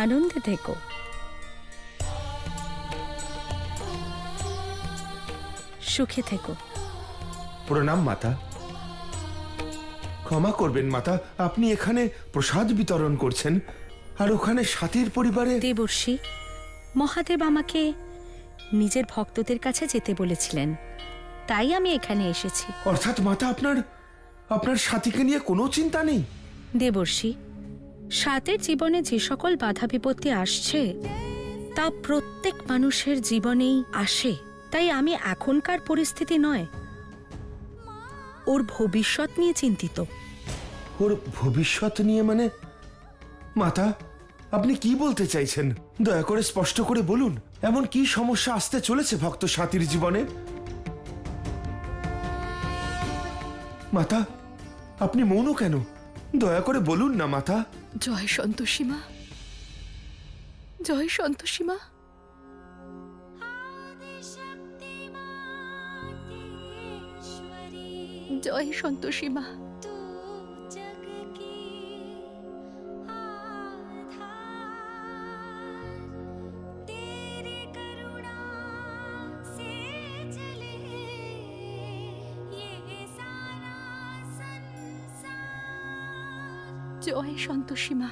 আনন্দে থেকো। সুখে থেকো। প্রণাম মাতা। ক্ষমা করবেন মাতা, আপনি এখানে প্রসাদ বিতরণ করছেন আর ওখানে সাথীর পরিবারে। দেবর্ষি, মহাদেব আমাকে নিজের ভক্তদের কাছে যেতে বলেছিলেন, তাই আমি এখানে এসেছি। অর্থাৎ মাতা আপনার সাথীকে নিয়ে কোনো চিন্তা নেই? দেবর্ষি, সাতের জীবনে যে সকল বাধা বিপত্তি আসছে তা প্রত্যেক মানুষের জীবনেই আসে, তাই আমি এখনকার পরিস্থিতি নয়, ওর ভবিষ্যৎ নিয়ে চিন্তিত। ওর ভবিষ্যৎ নিয়ে মানে? মাতা, আপনি কি বলতে চাইছেন? দয়া করে স্পষ্ট করে বলুন, এমন কি সমস্যা আসতে চলেছে ভক্ত সাথীর জীবনে? মাতা, আপনি মৌন কেন? দয়া করে বলুন না মাতা। জয় সন্তোষী মা, জয় সন্তোষী মা। জয় সন্তোষী মা। জয় সন্তোষী মা।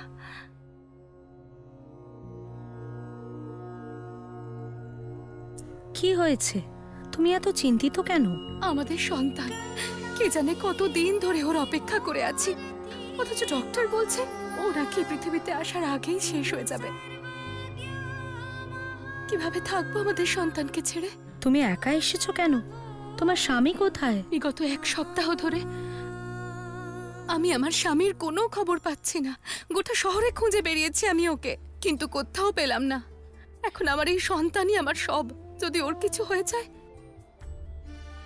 কি হয়েছে? তুমি এত চিন্তিত কেন? আমাদের সন্তান, কে জানে কতদিন ধরে ওর অপেক্ষা করে আছি, অথচ ডক্টর বলছে ও নাকি পৃথিবীতে আসার আগেই শেষ হয়ে যাবে। কিভাবে থাকবো আমাদের সন্তানকে ছেড়ে? তুমি একা এসেছো কেন? তোমার স্বামী কোথায়? বিগত 1 সপ্তাহ ধরে আমি আমার স্বামীর কোনো খবর পাচ্ছি না। গোটা শহরে খুঁজে বেরিয়েছি আমি ওকে, কিন্তু কোথাও পেলাম না। এখন আমার এই সন্তানই আমার সব। যদি ওর কিছু হয়ে যায়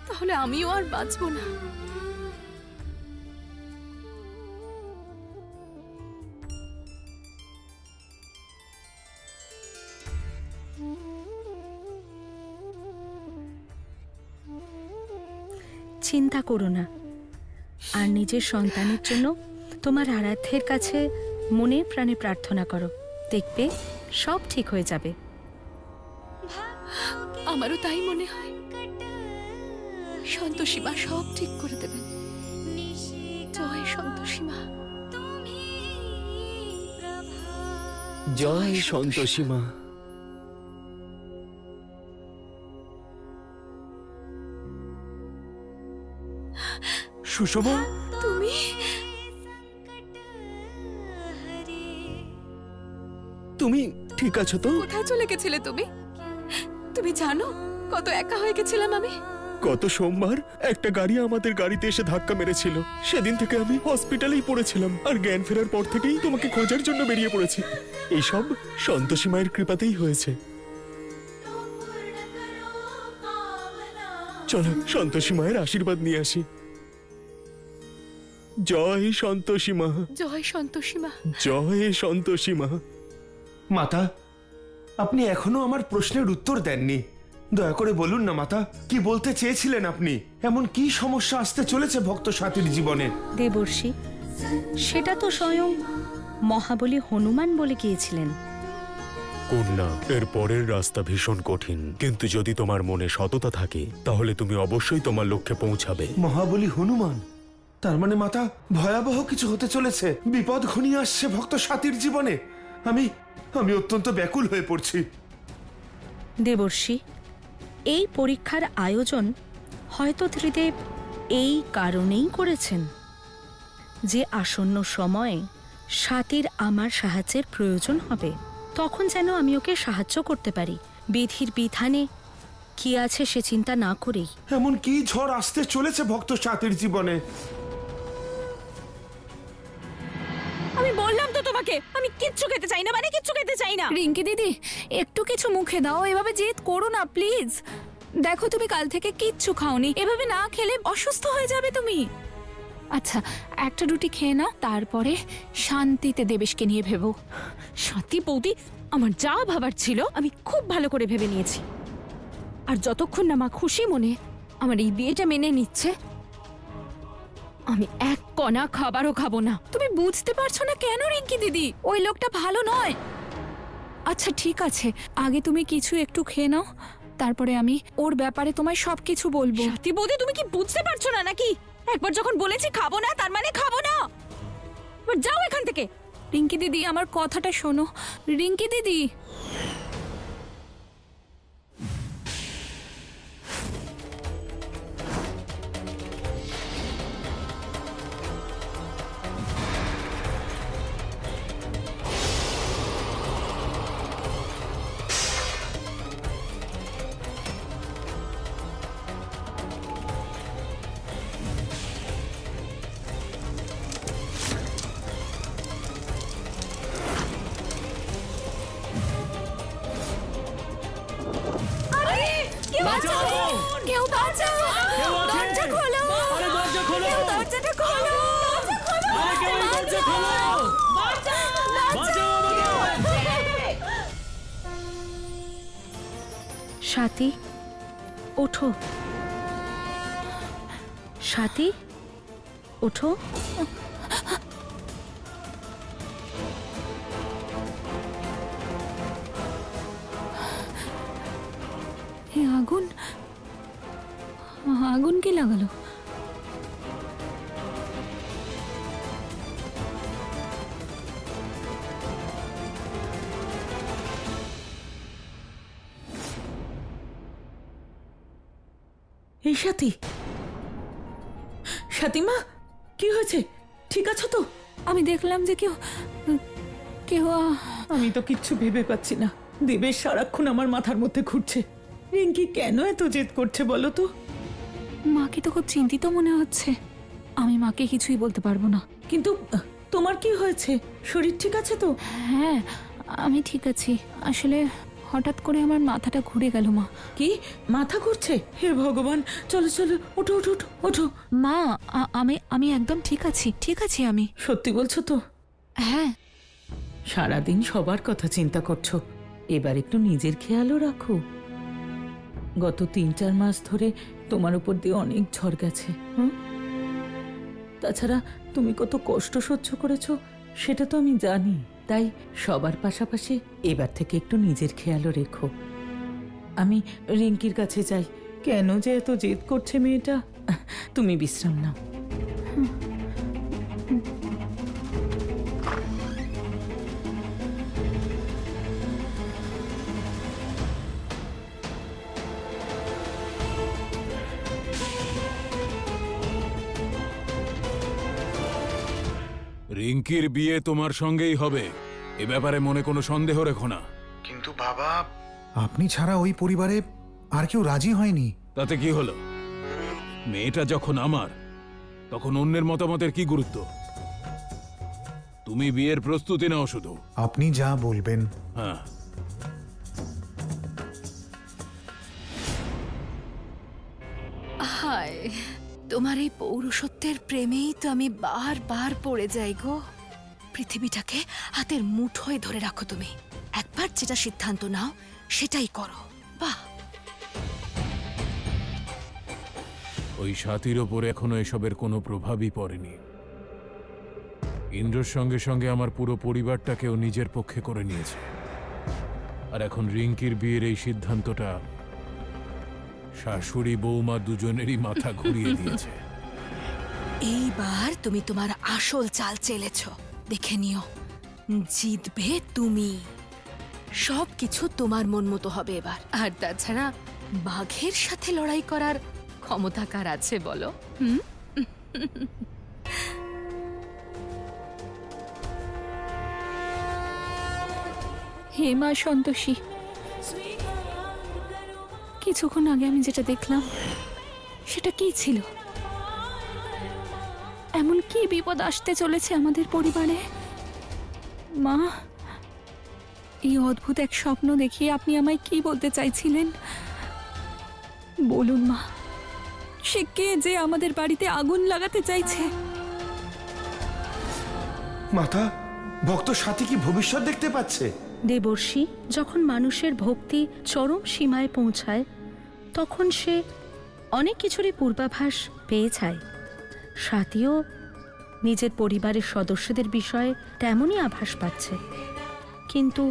তাহলে আমিও আর বাঁচবো না। চিন্তা করো না, আর নিজের সন্তানের জন্য তোমার আরাধ্যের কাছে মনে প্রাণে প্রার্থনা করো, দেখবে সব ঠিক হয়ে যাবে। আমারও তাই মনে হয়, সন্তোষী মা সব ঠিক করে দেবেন। জয় সন্তোষী মা। জয় সন্তোষী মা। সুষমা, তুমি তুমি ঠিক আছো তো? কোথায় চলে গেছিলে তুমি? তুমি জানো কত একা হয়ে গেছিলাম আমি। গত সোমবার একটা গাড়ি আমাদের গাড়িতে এসে ধাক্কা মেরেছিল। সেদিন থেকে আমি হসপিটালেই পড়েছিলাম, আর জ্ঞান ফেরার পর থেকেই তোমাকে খোঁজার জন্য বেরিয়ে পড়েছি। এইসব সন্তোষী মায়ের কৃপাতেই হয়েছে। চলো সন্তোষী মায়ের আশীর্বাদ নিয়ে আসি। জয় সন্তোষী মা। জয় সন্তোষী মা। জয় সন্তোষী মা। মাতা, আপনি এখনো আমার প্রশ্নের উত্তর দেননি। দয়া করে বলুন না মাতা, কি বলতে চেয়েছিলেন আপনি? এমন কি সমস্যা আসতে চলেছে ভক্ত সাথীর জীবনে? দেবর্ষি, সেটা তো স্বয়ং মহাবলী হনুমান বলে গিয়েছিলেন। কন্যা, এর পরের রাস্তা ভীষণ কঠিন, কিন্তু যদি তোমার মনে সততা থাকে তাহলে তুমি অবশ্যই তোমার লক্ষ্যে পৌঁছাবে। মহাবলী হনুমান? তার মানে মাতা, ভয়াবহ কিছু হতে চলেছে, বিপদ ঘনিয়ে আসছে ভক্ত সাথীর জীবনে। আমি অত্যন্ত ব্যাকুল হয়ে পড়ছি। দেবর্ষি, এই পরীক্ষার আয়োজন হয়তো ত্রিদেব এই কারণেই করেছেন যে আসন্ন সময়ে সাতির আমার সাহায্যের প্রয়োজন হবে, তখন যেন আমি ওকে সাহায্য করতে পারি। বিধির বিধানে কি আছে সে চিন্তা না করেই। এমন কি ঝড় আসতে চলেছে ভক্ত সাথীর জীবনে? আমি বললাম তো তোমাকে, আমি কিচ্ছু খেতে চাই না, মানে কিচ্ছু খেতে চাই না। রিঙ্কি দিদি, একটু কিছু মুখে দাও, এভাবে জেদ করো না প্লিজ। দেখো তুমি কাল থেকে কিচ্ছু খাওনি, এভাবে না খেলে অসুস্থ হয়ে যাবে তুমি। আচ্ছা, একটা রুটি খেয়ে নাও, তারপরে শান্তিতে দেবেশকে নিয়ে ভেবো। সাথী বৌদি, আমার যা ভাবার ছিল আমি খুব ভালো করে ভেবে নিয়েছি, আর যতক্ষণ না মা খুশি মনে আমার এই বিয়েটা মেনে নিচ্ছে, আমি এক কণা খাবারও খাবো না। তুমি বুঝতে পারছো না কেন রিঙ্কি দিদি? ওই লোকটা ভালো নয়। আচ্ছা ঠিক আছে, আগে তুমি কিছু একটু খেয়ে নাও, তারপরে আমি ওর ব্যাপারে তোমায় সবকিছু বলবো। সত্যি বৌদি, তুমি কি বুঝতে পারছো না নাকি? একবার যখন বলেছি খাবো না, তার মানে খাবো না। এবার যাও এখান থেকে। রিঙ্কি দিদি, আমার কথাটা শোনো। রিঙ্কি দিদি, কেউ বাঁচাও! কেউ বাঁচাও! দরজা খোলো! কেউ দরজাটা খোলো! স্বাতী, ওঠো। স্বাতী, ওঠো। আগুন, আগুন কে লাগালো? এই সাথী, সাথীমা, কি হয়েছে? ঠিক আছো তো? আমি দেখলাম যে কেউ কেউ আমি তো কিচ্ছু ভেবে পাচ্ছি না। দেবেশ সারাক্ষণ আমার মাথার মধ্যে ঘুরছে। রিঙ্কি কেন এত জেদ করছে বলো তো? মাকে তো খুব চিন্তিত মনে হচ্ছে। আমি মাকে কিছুই বলতে পারবো না। কিন্তু তোমার কি হয়েছে? শরীর ঠিক আছে তো? হ্যাঁ, আমি ঠিক আছি। আসলে হঠাৎ করে আমার মাথাটা ঘুরে গেল মা। কি মাথা ঘুরছে? হে ভগবান, চলো চলো, ওঠো ওঠো ওঠো ওঠো। মা, আমি আমি একদম ঠিক আছি, ঠিক আছি আমি। সত্যি বলছো তো? হ্যাঁ। সারাদিন সবার কথা চিন্তা করছো, এবার একটু নিজের খেয়ালও রাখো। গত 3-4 মাস ধরে তোমার উপর দিয়ে অনেক ঝড় গেছে। তাছাড়া তুমি কত কষ্ট সহ্য করেছো সেটা তো আমি জানি। তাই সবার পাশাপাশি এবার থেকে একটু নিজের খেয়ালও রেখো। আমি রিঙ্কির কাছে যাই। কেন যে এত জেদ করছে মেয়েটা? তুমি বিশ্রাম নাও। রিঙ্কির বিয়ে তোমার সঙ্গেই হবে, এ ব্যাপারে মনে কোনো সন্দেহ রেখো না। কিন্তু বাবা, আপনি ছাড়া ওই পরিবারে আর কেউ রাজি হয়নি। তাতে কি হলো? মেয়েটা যখন আমার, তখন অন্যের মতামতের কি গুরুত্ব? তুমি বিয়ের প্রস্তুতি নাও শুধু। আপনি যা বলবেন। হ্যাঁ, হায়, তোমার এই পৌরুষত্বের প্রেমেই তো আমি বারবার পড়ে যাই গো। পৃথিবীটাকে হাতের মুঠোয় ধরে রাখো তুমি। একবার যেটা সিদ্ধান্ত নাও সেটাই করো। বাহ! ওই সাথীর ওপর এখনো এসবের কোনো প্রভাবই পড়েনি। ইন্দ্রর সঙ্গে সঙ্গে আমার পুরো পরিবারটাকেও নিজের পক্ষে করে নিয়েছে। আর এখন রিঙ্কির বিয়ের এই সিদ্ধান্তটা শাশুড়ি বৌমা দুজনেরই মাথা ঘুরিয়ে দিয়েছে। এইবার তুমি তোমার আসল চাল চেলেছ, দেখে নিও। জিতবে তুমি। সবকিছু তোমার মন মতো হবে এবার। আর তাছাড়া বাঘের সাথে লড়াই করার ক্ষমতা কার আছে বলো? হে মা সন্তোষী, কিছুক্ষণ আগে আমি যেটা দেখলাম সেটা কি ছিল? এমন কি বিপদ আসতে চলেছে আমাদের পরিবারে? মা, এই অদ্ভুত এক স্বপ্ন দেখিয়ে আপনি আমায় কি বলতে চাইছিলেন বলুন মা। সে কে যে আমাদের বাড়িতে আগুন লাগাতে চাইছে? মাতা, ভক্ত সাথী কি ভবিষ্যৎ দেখতে পাচ্ছে? দেবর্ষি, যখন মানুষের ভক্তি চরম সীমায় পৌঁছায় তখন সে অনেক কিছুরই পূর্বাভাস পেয়ে যায়। সাথীও নিজের পরিবারের সদস্যদের বিষয়ে তেমনই আভাস পাচ্ছে। কিন্তু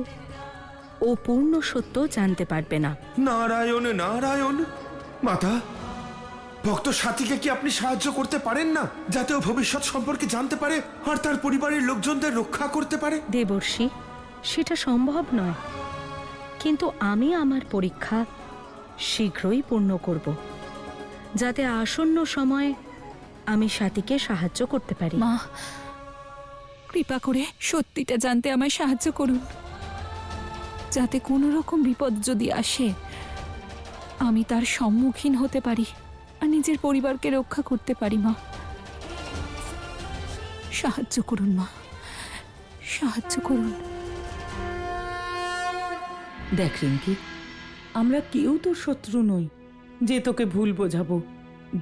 ও পূর্ণ সত্য জানতে পারবে না। নারায়ণ নারায়ণ। মাতা, ভক্ত সাথীকে কি আপনি সাহায্য করতে পারেন না, যাতে ও ভবিষ্যৎ সম্পর্কে জানতে পারে আর তার পরিবারের লোকজনদের রক্ষা করতে পারে? দেবর্ষি, সেটা সম্ভব নয়, কিন্তু আমি আমার পরীক্ষা শীঘ্রই পূর্ণ করব, যাতে আসন্ন সময়ে আমি সাথীকে সাহায্য করতে পারি। মা, কৃপা করে সত্যিটা জানতে আমায় সাহায্য করুন, যাতে কোনো রকম বিপদ যদি আসে আমি তার সম্মুখীন হতে পারি আর নিজের পরিবারকে রক্ষা করতে পারি। মা, সাহায্য করুন মা, সাহায্য করুন। দেখ রিঙ্কি, আমরা কেউ তোর শত্রু নই যে তোকে ভুল বোঝাবো।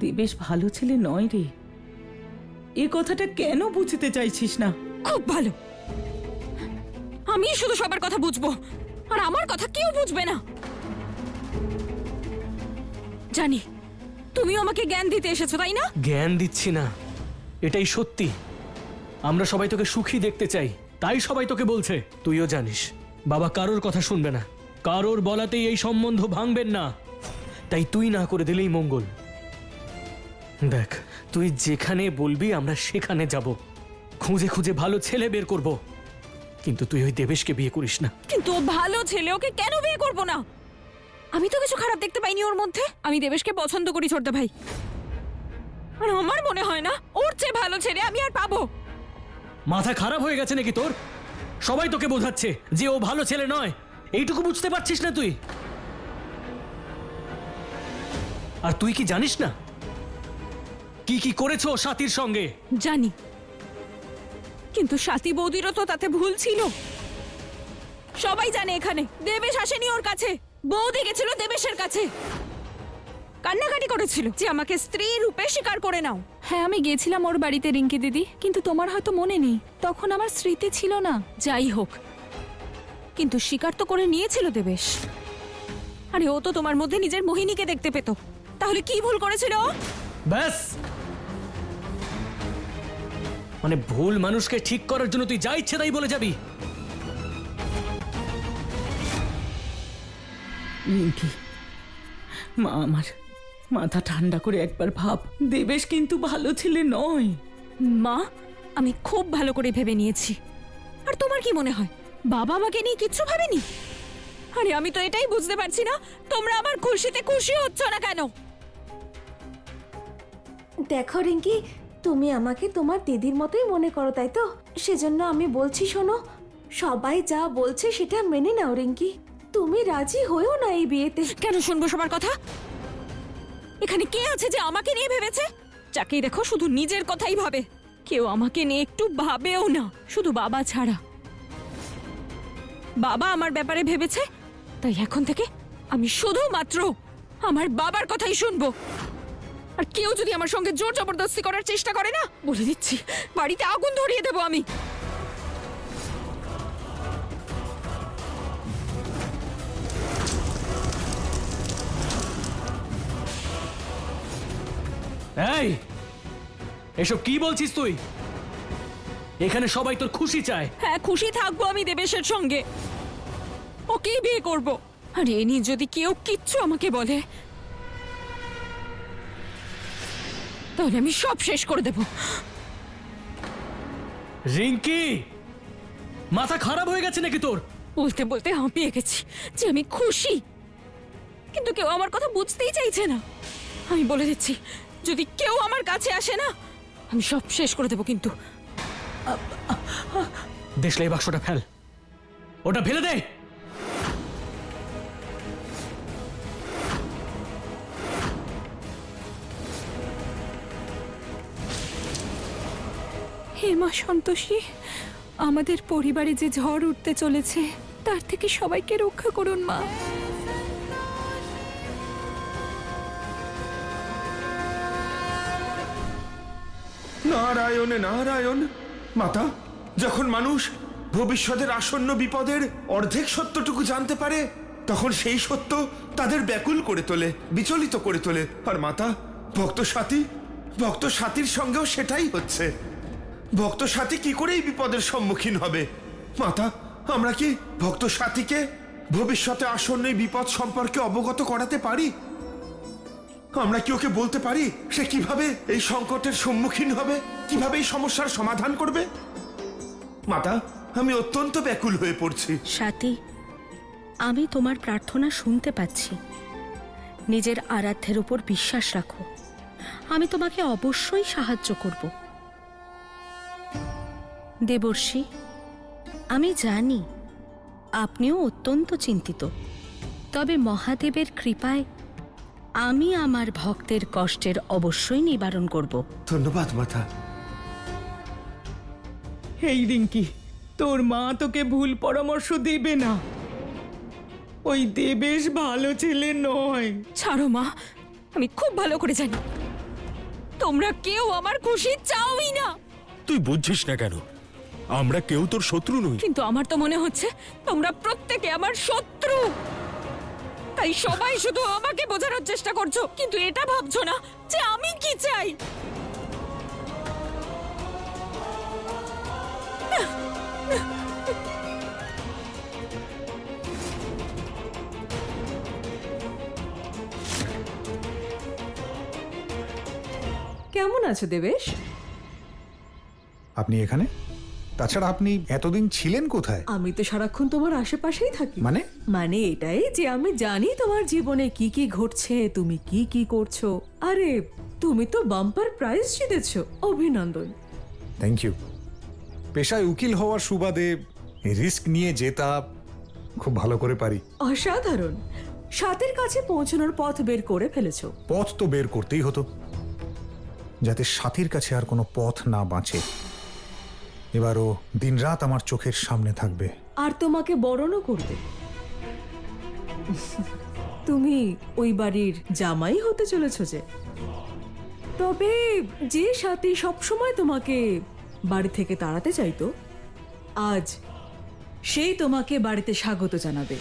দেবেশ ভালো ছেলে নয় রে, এ কথাটা কেন বুঝতে চাইছিস না? খুব ভালো, আমি শুধু সবার কথা বুঝবো আর আমার কথা কেউ বুঝবে না। জানি তুমিও আমাকে জ্ঞান দিতে এসেছো, তাই না? জ্ঞান দিচ্ছি না, এটাই সত্যি। আমরা সবাই তোকে সুখী দেখতে চাই, তাই সবাই তোকে বলছে। তুইও জানিস বাবা কারোর কথা শুনবে না, কারোর বলাতেই এই সম্বন্ধ ভাঙবেন না, তাই তুই না করে দিলেই মঙ্গল। দেখ, তুই যেখানে বলবি আমরা সেখানে যাব, খুঁজে খুঁজে ভালো ছেলে বের করব, কিন্তু তুই ওই দেবেশকে বিয়ে করিস না। কিন্তু ও ভালো ছেলে, ওকে কেন বিয়ে করবো না? আমি তো কিছু খারাপ দেখতে পাইনি ওর মধ্যে। আমি দেবেশকে পছন্দ করি ছোটদা ভাই, আর আমার মনে হয় না ওর চেয়ে ভালো ছেলে আমি আর পাবো। মাথা খারাপ হয়ে গেছে নাকি তোর? সবাই তোকে বোঝাচ্ছে যে ও ভালো ছেলে নয়, এইটুকু বুঝতে পারছিস না তুই? আর তুই কি জানিস না কি কি করেছো সাথীর সঙ্গে? জানি, কিন্তু সাথী বৌদিরও তো তাতে ভুল ছিল। সবাই জানে এখানে দেবেশ আসেনি ওর কাছে, বৌদি গেছিল দেবেশের কাছে, কান্নাকাটি করেছিল যে আমাকে স্ত্রী রূপে স্বীকার করে নাও। হ্যাঁ, আমি গেছিলাম ওর বাড়িতে রিঙ্কি দিদি, কিন্তু তোমার হয়তো মনে নেই, তখন আমার স্মৃতি ছিল না। যাই হোক, কিন্তু স্বীকার তো করে নিয়েছিল দেবেশ। আরে ও তো তোমার মধ্যে নিজের মোহিনীকে দেখতে পেত, তাহলে কি ভুল করেছিল ও? ব্যাস, মানে ভুল মানুষকে ঠিক করার জন্য তুই যা ইচ্ছে তাই বলে যাবি? রিঙ্কি, মা আমার, মাথা ঠান্ডা করে একবার ভাব, দেবেশ কিন্তু ভালো ছেলে নয়। মা, আমি খুব ভালো করে ভেবে নিয়েছি। আর তোমার কি মনে হয় বাবা আমাকে নিয়ে কিচ্ছু ভাবেনি? আরে আমি তো এটাই বুঝতে পারছি না, তোমরা আমার খুশিতে খুশি হচ্ছ না কেন? দেখো রিঙ্কি, তুমি আমাকে তোমার দিদির মতোই মনে করো, তাই তো? সেজন্য আমি বলছি, শোনো, সবাই যা বলছে সেটা মেনে নাও রিঙ্কি। তুমি রাজি হয়েও না এই বিয়েতে। কেন শুনবো সবার কথা? এখানে কে আছে যে আমাকে নিয়ে ভেবেছে? যাকেই দেখো শুধু নিজের কথাই ভাবে, কেউ আমাকে নিয়ে একটু ভাবেও না, শুধু বাবা ছাড়া। বাবা আমার ব্যাপারে ভেবেছে, তাই এখন থেকে আমি শুধুমাত্র আমার বাবার কথাই শুনবো। আর কেউ যদি আমার সঙ্গে জোর জবরদস্তি করার চেষ্টা করে না, বলে দিচ্ছি বাড়িতে আগুন ধরিয়ে দেবো আমি। এই, এসব কি বলছিস তুই? এখানে সবাই তোর খুশি চায়। হ্যাঁ, খুশি থাকবো আমি দেবেশের সঙ্গে, ওকেই বিয়ে করব। আর এ নিয়ে যদি কেউ কিচ্ছু আমাকে বলে, তাহলে আমি সব শেষ করে দেব। রিঙ্কি, মাথা খারাপ হয়ে গেছে নাকি তোর? বলতে বলতে হাঁপিয়ে গেছি যে আমি খুশি, কিন্তু কেউ আমার কথা বুঝতেই চাইছে না। আমি বলে দিচ্ছি, যদি কেউ আমার কাছে আসে না, আমি সব শেষ করে দেব। কিন্তু দেশলাই বাক্সটা ফেল, ওটা ফেলে দে। হে মা সন্তোষী, আমাদের পরিবারে যে ঝড় উঠতে চলেছে তার থেকে সবাইকে রক্ষা করুন মা। নারায়ণ নারায়ণ। মাতা, যখন মানুষ ভবিষ্যতের আসন্ন বিপদের অর্ধেক সত্যটুকু জানতে পারে, তখন সেই সত্য তাদের ব্যাকুল করে তোলে, বিচলিত করে তোলে। আর মাতা, ভক্ত সাথীর সঙ্গেও সেটাই হচ্ছে। ভক্ত সাথী কি করে এই বিপদের সম্মুখীন হবে? মাতা, আমরা কি ভক্ত সাথীকে ভবিষ্যতে আসন্ন এই বিপদ সম্পর্কে অবগত করাতে পারি? আমরা কি ওকে বলতে পারি সে কিভাবে এই সংকটের সম্মুখীন হবে, কিভাবে এই সমস্যার সমাধান করবে? মাতা, আমি অত্যন্ত ব্যাকুল হয়ে পড়ছি। স্বাতী, আমি তোমার প্রার্থনা শুনতে পাচ্ছি। নিজের আরাধ্যের উপর বিশ্বাস রাখো, আমি তোমাকে অবশ্যই সাহায্য করব। দেবর্ষি, আমি জানি আপনিও অত্যন্ত চিন্তিত, তবে মহাদেবের কৃপায় আমি আমার ভক্তের কষ্টের অবশ্যই নিবারণ করব। ধন্যবাদ মাতা। এই রিঙ্কি, তোর মা তোকে ভুল পরামর্শ দেবে না। ওই দেবেশ ভালো ছেলে নয়। ছাড়ো মা, আমি খুব ভালো করে জানি তোমরা কেউ আমার খুশি চাওই না। তুই বুঝছিস না কেন? আমরা কেউ তোর শত্রু নই। কিন্তু আমার তো মনে হচ্ছে তোমরা প্রত্যেকে আমার শত্রু। তাই সবাই শুধু আমাকে বোঝানোর চেষ্টা করছো, কিন্তু এটা ভাবছো না যে আমি কি চাই। কেমন আছো দেবেশ? আপনি এখানে? তাছাড়া আপনি এতদিন ছিলেন কোথায়? আমি তো সারাক্ষণ তোমার আশেপাশেই থাকি। মানে এটাই যে আমি জানি তোমার জীবনে কি কি ঘটছে, তুমি কি কি করছো। আরে তুমি তো বাম্পার প্রাইজ জিতেছো, অভিনন্দন। Thank you. পেশায় উকিল হওয়ার সুবাদে রিস্ক নিয়ে জেতা খুব ভালো করে পারি। অসাধারণ। সাথের কাছে পৌঁছানোর পথ বের করে ফেলেছো। পথ তো বের করতেই হতো, যাতে সাথীর কাছে আর কোনো পথ না বাঁচে। এবারও দিনরাত আমার চোখের সামনে থাকবে। আর তোমাকে বরণও করবে। তুমি ওই বাড়ির জামাই হতে চলেছো যে। তবে যে সাথী সবসময় তোমাকে বাড়ি থেকে তাড়াতে চাইতো, আজ সেই তোমাকে বাড়িতে স্বাগত জানাবে।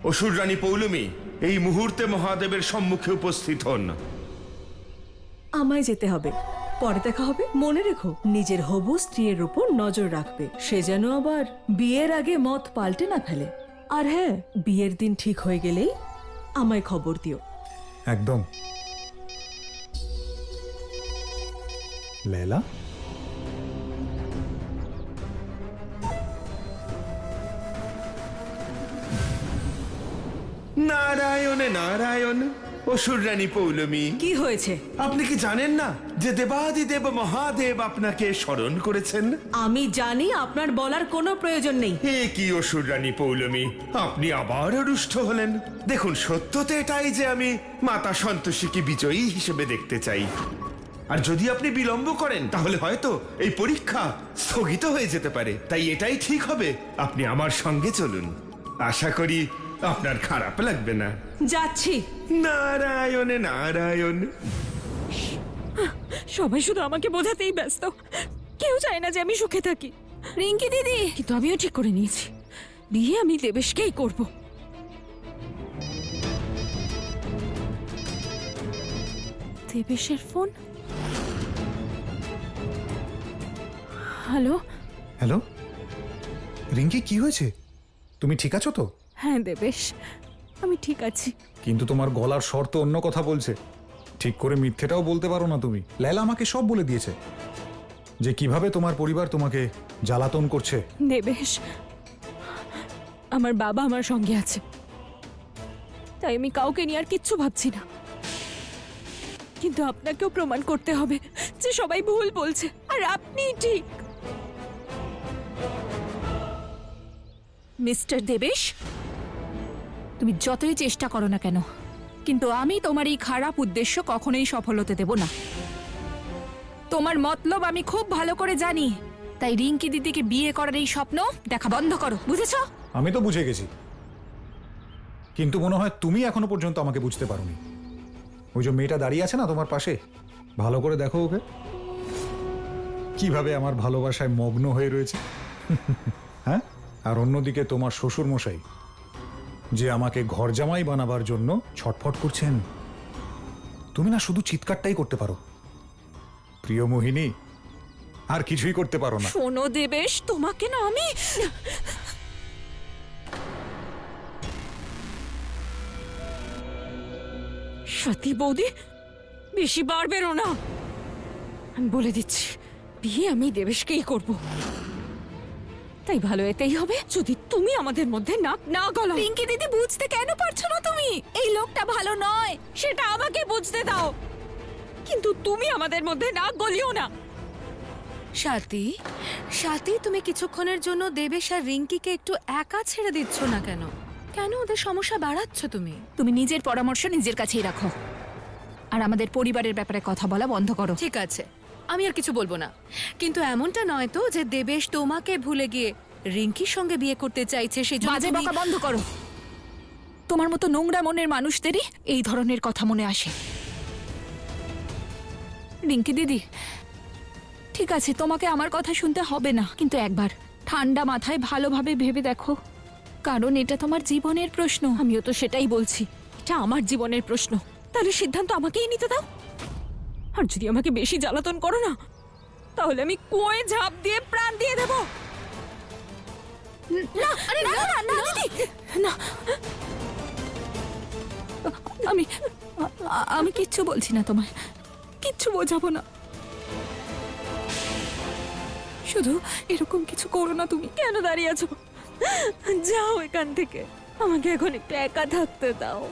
অসুর রানী পৌলমী এই মুহূর্তে মহাদেবের সম্মুখে উপস্থিত হন। আমায় যেতে হবে, পরে দেখা হবে। মনে রেখো, নিজের হবু স্ত্রীর উপর নজর রাখবে, সে যেন আবার বিয়ের আগে মত পাল্টে না ফেলে। আর হ্যাঁ, বিয়ের দিন ঠিক হয়ে গেলেই আমায় খবর দিও। একদম। লেলা, নারায়ণে নারায়ণ। অসুর রানী পৌলমী, কি হয়েছে? আপনি কি জানেন না যে দেবাদিদেব মহাদেব আপনাকে স্মরণ করেছেন? আমি জানি, আপনার বলার কোনো প্রয়োজন নেই। হে কি অসুর রানী পৌলমী, আপনি আবার রুষ্ট হলেন। দেখুন, সত্য তো এটাই যে আমি মাতা সন্তোষীকে বিজয়ী হিসেবে দেখতে চাই। আর যদি আপনি বিলম্ব করেন তাহলে হয়তো এই পরীক্ষা স্থগিত হয়ে যেতে পারে। তাই এটাই ঠিক হবে, আপনি আমার সঙ্গে চলুন। আশা করি আপনার খারাপ লাগবে না। যাচ্ছি। নারায়ণে নারায়ণ। সবাই শুধু আমাকে বোঝাতেই ব্যস্ত, কেউ চায় না যে আমি সুখে থাকি। রিঙ্কি দিদি, কিন্তু আমিও ঠিক করে নিয়েছি, বিয়ে আমি দেবেশকেই করব। দেবেশের ফোন। হ্যালো। হ্যালো রিঙ্কি, কি হয়েছে? তুমি ঠিক আছো তো? হ্যাঁ দেবেশ, আমি ঠিক আছি। কিন্তু তোমার গলার স্বর তো অন্য কথা বলছে। ঠিক করে মিথ্যেটাও বলতে পারো না তুমি। লায়লা আমাকে সব বলে দিয়েছে, যে কিভাবে তোমার পরিবার তোমাকে জ্বালাতন করছে। দেবেশ, আমার বাবা আমার সঙ্গে আছে, তাই আমি কাউকে নিয়ে আর কিচ্ছু ভাবছি না। কিন্তু আপনাকেও প্রমাণ করতে হবে যে সবাই ভুল বলছে আর আপনিই ঠিক। মিস্টার দেবেশ, তুমি যতই চেষ্টা করো না কেন, কিন্তু আমি তোমার এই খারাপ উদ্দেশ্য কখনোই সফল হতে দেব না। তোমার মতলব আমি খুব ভালো করে জানি, তাই রিঙ্কি দিদিকে বিয়ে করার এই স্বপ্ন দেখা বন্ধ করো, বুঝেছো? আমি তো বুঝে গেছি, কিন্তু মনে হয় তুমি এখনো পর্যন্ত আমাকে বুঝতে পারোনি। ওই যে মেয়েটা দাঁড়িয়ে আছে না তোমার পাশে, ভালো করে দেখো ওকে, কিভাবে আমার ভালোবাসায় মগ্ন হয়ে রয়েছে। হ্যাঁ, আর অন্যদিকে তোমার শ্বশুর মশাই, যে আমাকে ঘর জামাই বানাবার জন্য ছটফট করছেন। তুমি না শুধু চিৎকারটাই করতে পারো, প্রিয় মোহিনী, আর কিছুই করতে পারো না। শোনো দেবেশ, তোমাকে না আমি সত্যি বৌদি, বেশি বাড়বেন না। আমি বলে দিচ্ছি, বিয়ে আমি দেবেশকেই করব। তাই ভালো এতেই হবে যদি তুমি আমাদের মধ্যে নাক না গলাও। পিঙ্কি দিদি, বুঝতে কেন পারছো না তুমি? এই লোকটা ভালো নয়। সেটা আমাকে বুঝতে দাও, কিন্তু তুমি আমাদের মধ্যে নাক গলিও না। স্বাতী, স্বাতী, তুমি কিছুক্ষণের জন্য দেবেশ আর রিঙ্কিকে একটু একা ছেড়ে দিচ্ছ না কেন? কেন ওদের সমস্যা বাড়াচ্ছ তুমি? তুমি নিজের পরামর্শ নিজের কাছেই রাখো, আর আমাদের পরিবারের ব্যাপারে কথা বলা বন্ধ করো। ঠিক আছে, আমি আর কিছু বলবো না, কিন্তু এমনটা নয় তো যে দেবেশ তোমাকে ভুলে গিয়ে রিঙ্কির সঙ্গে বিয়ে করতে চাইছে সেজন্য বাজে তুমি- বকা বন্ধ করো। তোমার মতো নোংরা মনের মানুষদেরই এই ধরনের কথা মনে আসে। রিঙ্কি দিদি, ঠিক আছে, তোমাকে আমার কথা শুনতে হবে না, কিন্তু একবার ঠান্ডা মাথায় ভালোভাবে ভেবে দেখো, কারণ এটা তোমার জীবনের প্রশ্ন। আমিও তো সেটাই বলছি, এটা আমার জীবনের প্রশ্ন। তাহলে সিদ্ধান্ত আমাকেই নিতে দাও। আর যদি আমাকে বেশি জ্বালাতন করো না, তাহলে আমি কুয়োয় ঝাঁপ দিয়ে প্রাণ দিয়ে দেব। না, আরে না না না দিদি, না। আমি কিচ্ছু বলছি না তোমায়, কিচ্ছু বোঝাবো না। শুধু এরকম কিছু করো না তুমি। কেন দাঁড়িয়ে আছো? যাও এখান থেকে, আমাকে এখন একটু একা থাকতে দাও।